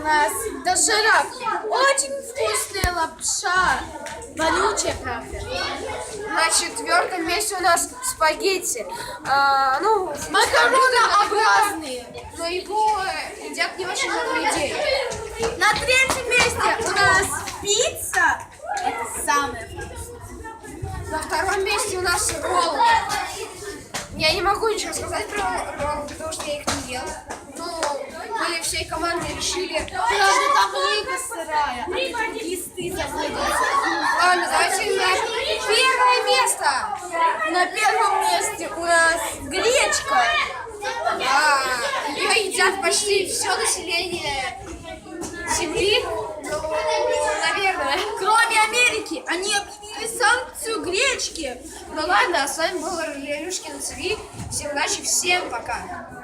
нас доширак. Очень вкусная лапша. Вонючая, правда. На четвертом месте у нас спагетти. Макаронообразные. Но его едят не очень много людей. На третьем месте у нас пицца. Это самое вкусное. На втором месте у нас роллы. Я не могу ничего сказать про роллы, потому что я их не ел. Но мы всей командой решили... Правда, там рыба сырая. Листы заводятся. Ладно, давайте на первое место. На первом месте у нас гречка. Ее едят почти все население Земли. Ну, наверное. Кроме Америки, они объявили санкцию гречки. Ну ладно, а с вами был Лелюшкин ТВ. Всем удачи, всем пока.